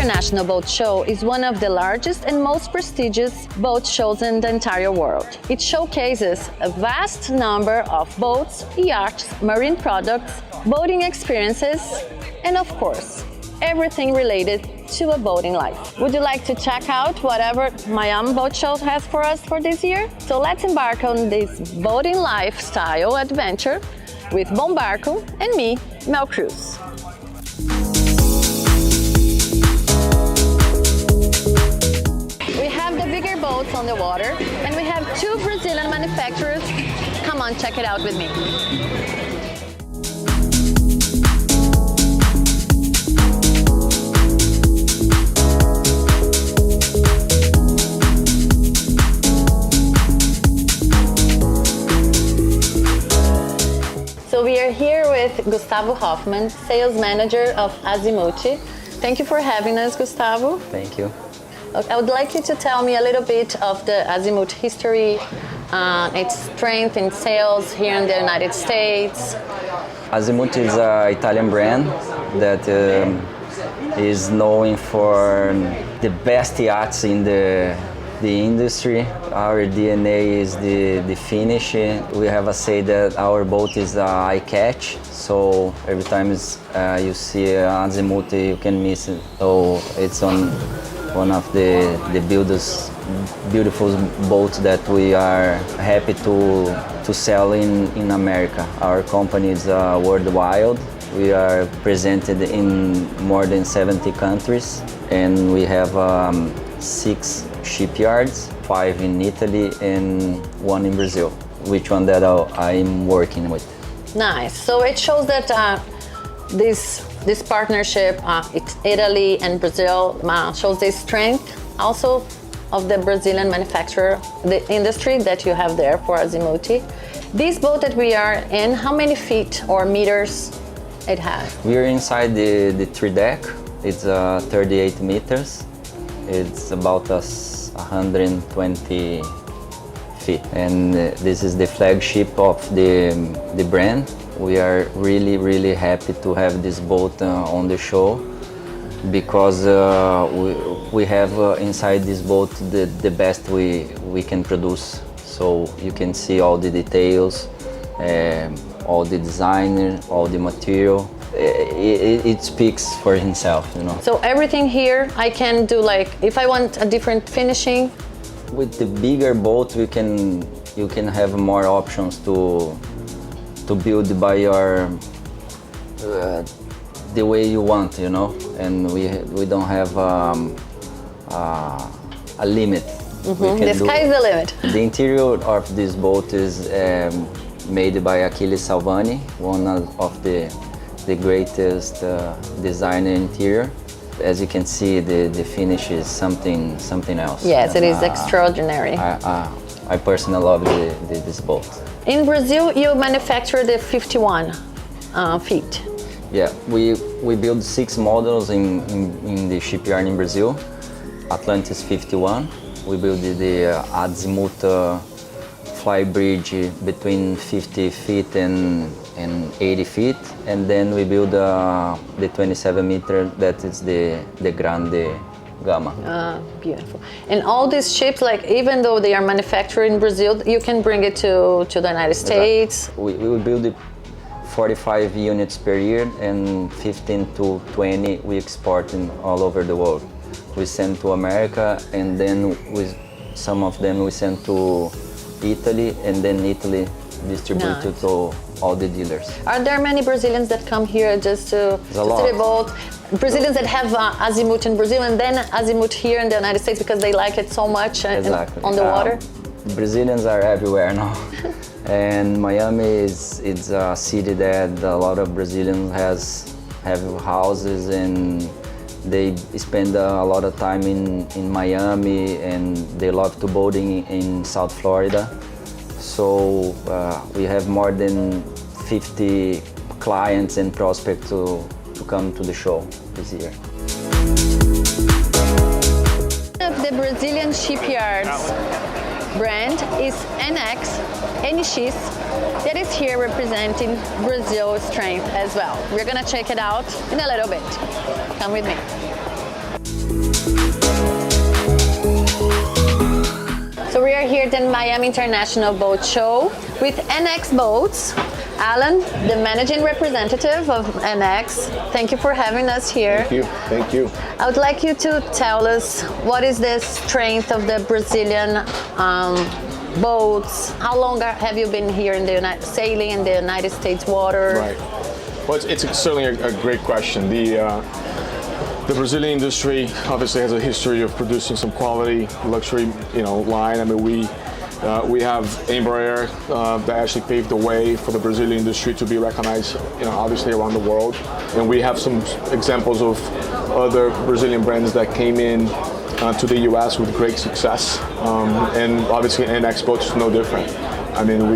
International Boat Show is one of the largest and most prestigious boat shows in the entire world. It showcases a vast number of boats, yachts, marine products, boating experiences, and of course, everything related to a boating life. Would you like to check out whatever Miami Boat Show has for us for this year? So let's embark on this boating lifestyle adventure with Bombarco and me, Mel Cruz. We have the bigger boats on the water, and we have two Brazilian manufacturers. Come on, check it out with me. So we are here with Gustavo Hoffman, sales manager of Azimuth. Thank you for having us, Gustavo. Thank you. I would like you to tell me a little bit of the Azimuth history, its strength in sales here in the United States. Azimuth is an Italian brand that is known for the best yachts in the industry. Our DNA is the finish. We have a say that our boat is eye catch, so every time you see Azimuth, you can miss it. So it's on one of the beautiful boats that we are happy to sell in America. Our company is worldwide. We are presented in more than 70 countries, and we have 6 shipyards, 5 in Italy and 1 in Brazil, which one that I'm working with. Nice. So it shows that this partnership, it's Italy and Brazil, shows the strength also of the Brazilian manufacturer, the industry that you have there for Azimuth. This boat that we are in, how many feet or meters it has? We are inside the 3 deck. It's 38 meters. It's about 120 feet, and this is the flagship of the brand. We are really happy to have this boat on the show because we have inside this boat the best we can produce. So you can see all the details, all the design, all the material. It speaks for himself, you know. So everything here I can do, like if I want a different finishing. With the bigger boat, you can have more options to build by your the way you want, you know. And we don't have a limit. Mm-hmm. The sky is the limit. The interior of this boat is made by Achille Salvani, one of the greatest designer interior. As you can see, the finish is something else. Yes, it is extraordinary. I personally love this boat. In Brazil, you manufacture the 51 feet. Yeah, we build 6 models in the shipyard in Brazil. Atlantis 51. We build the Azimuth fly bridge between 50 feet and 80 feet, and then we build the 27 meter that is the Grande Gama. Beautiful. And all these ships, like even though they are manufactured in Brazil, you can bring it to the United States. Exactly. We build 45 units per year, and 15 to 20 we export all over the world. We send to America, and then some of them we send to Italy, and then Italy distribute it to all the dealers. Are there many Brazilians that come here just to see the boat? Brazilians that have Azimuth in Brazil and then Azimuth here in the United States because they like it so much Exactly. on the water? Brazilians are everywhere now. And Miami is a city that a lot of Brazilians have houses, and they spend a lot of time in Miami, and they love to boating in South Florida. So we have more than 50 clients and prospects to come to the show this year. The Brazilian shipyards brand is NX, that is here representing Brazil's strength as well. We're gonna check it out in a little bit. Come with me. So we are here at the Miami International Boat Show with NX Boats. Alan, the managing representative of NX, thank you for having us here. Thank you. Thank you. I would like you to tell us what is the strength of the Brazilian boats. How long have you been here in the sailing in the United States water? Right. Well, it's certainly a great question. The Brazilian industry obviously has a history of producing some quality luxury, line. I mean, we have Embraer that actually paved the way for the Brazilian industry to be recognized, obviously around the world. And we have some examples of other Brazilian brands that came in to the U.S. with great success. And obviously NX Boats is no different. I mean,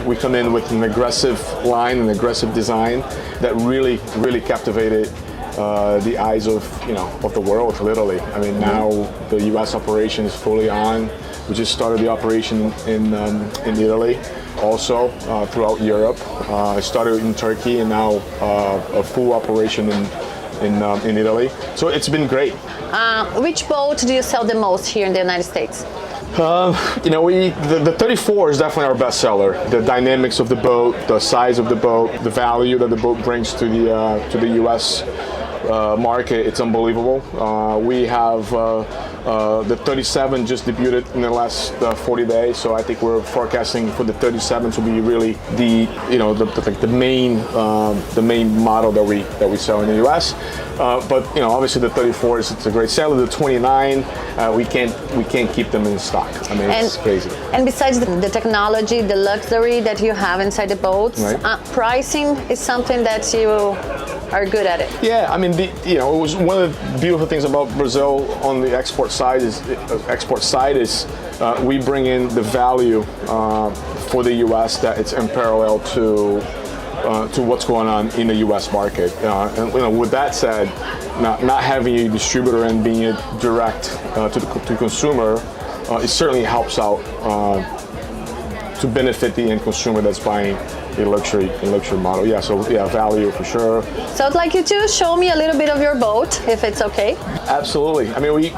we come in with an aggressive line, an aggressive design that really, really captivated the eyes of the world, literally. I mean, now the U.S. operation is fully on. We just started the operation in Italy, also throughout Europe. I started in Turkey, and now a full operation in Italy. So it's been great. Which boat do you sell the most here in the United States? The 34 is definitely our best seller. The dynamics of the boat, the size of the boat, the value that the boat brings to the U.S. Market, it's unbelievable. We have the 37 just debuted in the last 40 days, so I think we're forecasting for the 37 to be really the main model that we sell in the U.S. But obviously the 34 it's a great seller. The 29 we can't keep them in stock. I mean, it's crazy. And besides the technology, the luxury that you have inside the boats, right. Pricing is something that you are good at it. Yeah, I mean, it was one of the beautiful things about Brazil on the export side is we bring in the value for the U.S. that it's unparalleled to what's going on in the U.S. market. And with that said, not having a distributor and being it direct to the consumer, it certainly helps out to benefit the end consumer that's buying a luxury model. Yeah, so yeah, value for sure. So I'd like you to show me a little bit of your boat, if it's okay. Absolutely. I mean,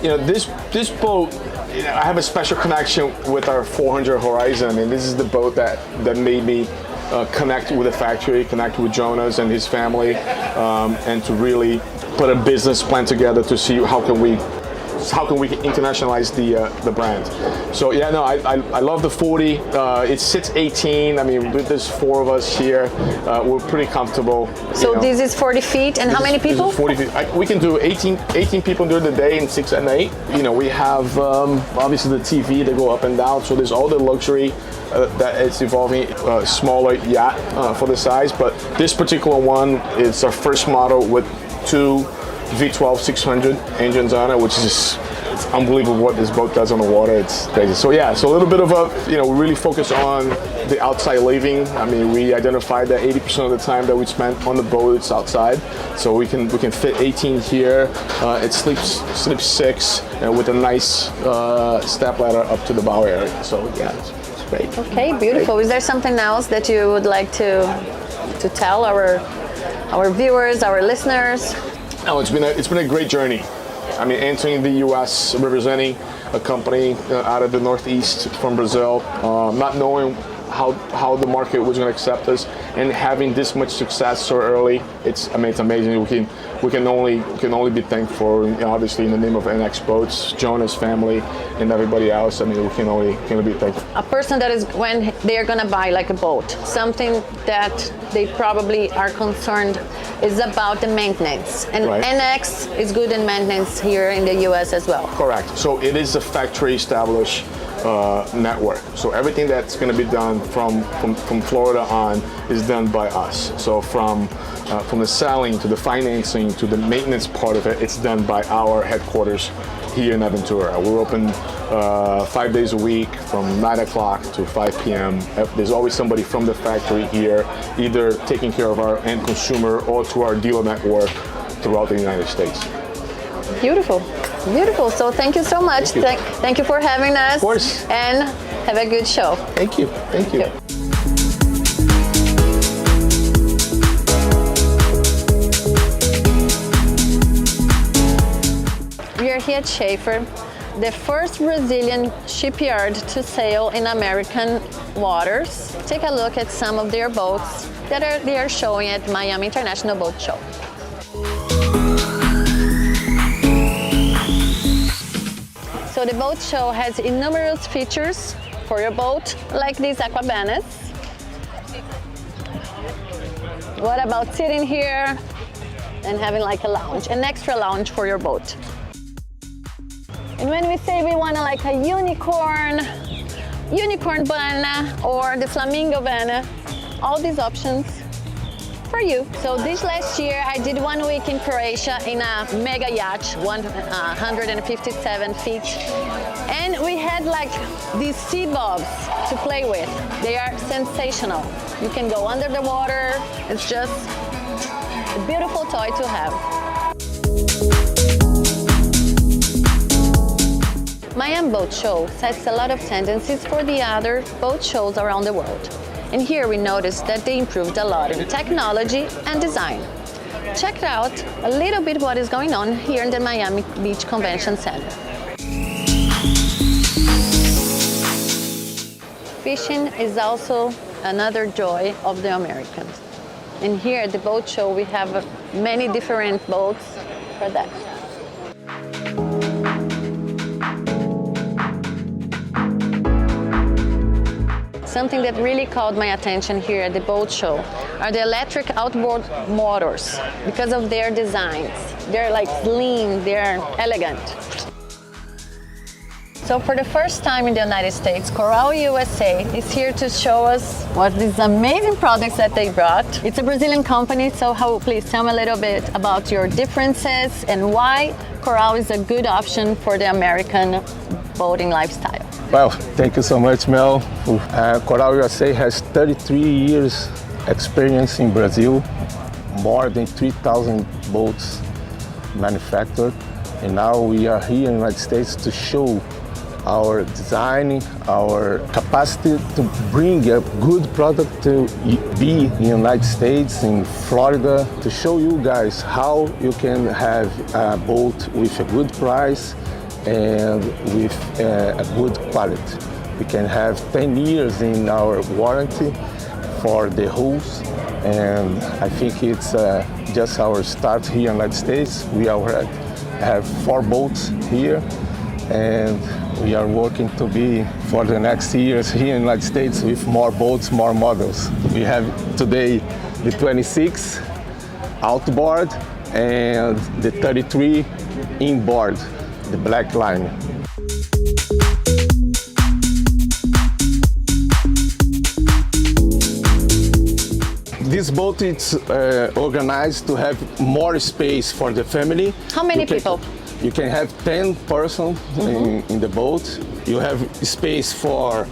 this boat, I have a special connection with our 400 Horizon, and this is the boat that made me connect with the factory, connect with Jonas and his family, and to really put a business plan together to see how can we internationalize the brand. So yeah, no, I love the 40. It sits 18. I mean, with this 4 of us here, we're pretty comfortable. So this is 40 feet, and how many people? This is 40 feet. We can do 18 people during the day and 6 at night. We have obviously the TV that go up and down. So there's all the luxury that it's evolving. Smaller yacht for the size, but this particular one is our first model with 2 V12 600 engines on it, which is just, it's unbelievable what this boat does on the water. It's crazy. So yeah, so a little bit of we really focus on the outside living. I mean, we identified that 80% of the time that we spent on the boat, it's outside. So we can fit 18 here. It sleeps 6 with a nice step ladder up to the bow area. So yeah, it's great. Okay, beautiful. Great. Is there something else that you would like to tell our viewers, our listeners? No, it's been a great journey. I mean, entering the U.S., representing a company out of the Northeast from Brazil, not knowing how the market was going to accept us, and having this much success so early, it's amazing. We can only be thankful. Obviously, in the name of NX Boats, Jonas' family, and everybody else. I mean, we can only be thankful. A person that is, when they are going to buy like a boat, something that they probably are concerned is about the maintenance, and right. NX is good in maintenance here in the U.S. as well. Correct. So it is a factory established network. So everything that's going to be done from Florida on is done by us. So from the selling to the financing to the maintenance part of it, it's done by our headquarters here in Aventura. We're open 5 days a week from 9 o'clock to 5 p.m. There's always somebody from the factory here, either taking care of our end consumer or to our dealer network throughout the United States. Beautiful. Beautiful. So thank you so much. Thank you for having us. Of course. And have a good show. Thank you. Thank you. We are at Schaefer, the first Brazilian shipyard to sail in American waters. Take a look at some of their boats that they are showing at Miami International Boat Show. So the boat show has numerous features for your boat, like these aquabanas. What about sitting here and having like a lounge, an extra lounge for your boat? And when we say we want like a unicorn banana or the flamingo banana, all these options for you. So this last year I did 1 week in Croatia in a mega yacht, 157 feet. And we had like these sea bobs to play with. They are sensational. You can go under the water. It's just a beautiful toy to have. Miami Boat Show sets a lot of tendencies for the other boat shows around the world. And here we noticed that they improved a lot in technology and design. Check out a little bit what is going on here in the Miami Beach Convention Center. Fishing is also another joy of the Americans. And here at the boat show we have many different boats for that. Something that really caught my attention here at the boat show are the electric outboard motors because of their designs. They're like slim, they're elegant. So for the first time in the United States, Coral USA is here to show us what these amazing products that they brought. It's a Brazilian company, so please tell me a little bit about your differences and why Coral is a good option for the American boating lifestyle. Well, thank you so much, Mel. Coral USA has 33 years experience in Brazil, more than 3,000 boats manufactured, and now we are here in the United States to show our design, our capacity to bring a good product to be in the United States, in Florida, to show you guys how you can have a boat with a good price and with a good quality. We can have 10 years in our warranty for the hulls, and I think it's just our start here in the United States. We already have 4 boats here, and we are working to be for the next years here in the United States with more boats, more models. We have today the 26 outboard and the 33 inboard, the black line. This boat is organized to have more space for the family. How many people? You can have 10 persons in the boat. You have space for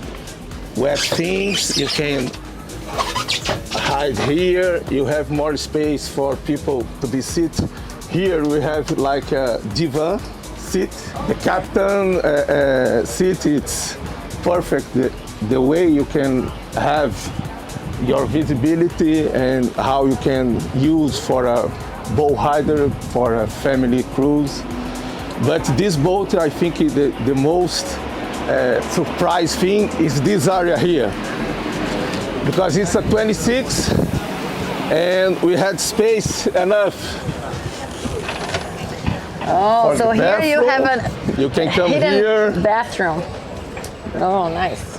wet things. You can hide here. You have more space for people to be sit. Here we have like a divan seat. The captain seat, it's perfect. The way you can have your visibility and how you can use for a boat hider, for a family cruise. But this boat, I think the most surprise thing is this area here. Because it's a 26 and we had space enough. Oh, so here you have you can come hidden here. Bathroom. Oh, nice.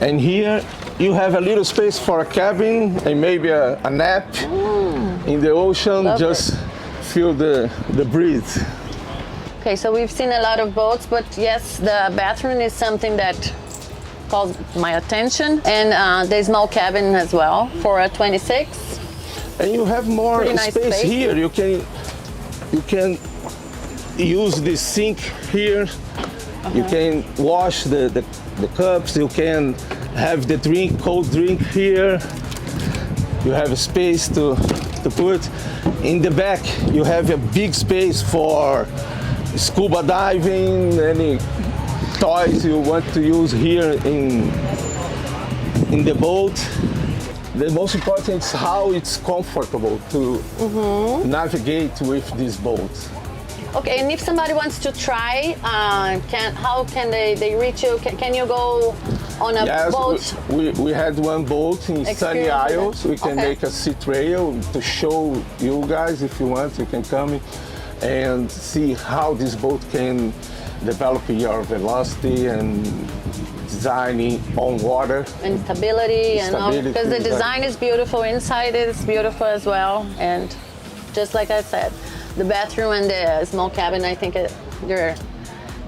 And here you have a little space for a cabin and maybe a nap in the ocean. Love just it. feel the breeze. Okay, so we've seen a lot of boats, but yes, the bathroom is something that calls my attention, and the small cabin as well for a 26. And you have more Nice space here. You can use the sink here. You can wash the cups. You can have the cold drink here. You have a space to put. In the back, you have a big space for scuba diving, any toys you want to use here in the boat. The most important is how it's comfortable to navigate with this boat. Okay, and if somebody wants to try, how can they reach you? Can you go on a boat? We had one boat in Sunny Isles. We can make a sea trail to show you guys. If you want, you can come and see how this boat can develop your velocity and designing on water. And stability, because the design is beautiful, inside is beautiful as well. And just like I said, the bathroom and the small cabin, I think they're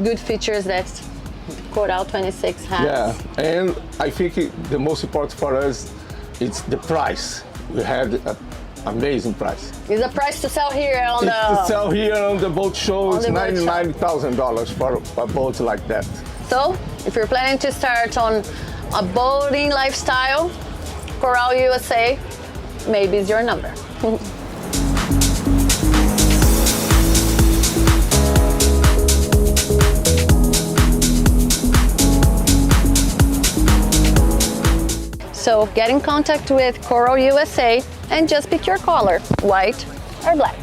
good features that Coral 26 has. Yeah, and I think the most important for us is the price. We had an amazing price. Is the price to sell here on To sell here on the boat show is $99,000 for a boat like that. So, if you're planning to start on a boating lifestyle, Coral USA maybe is your number. So get in contact with Coral USA and just pick your color, white or black.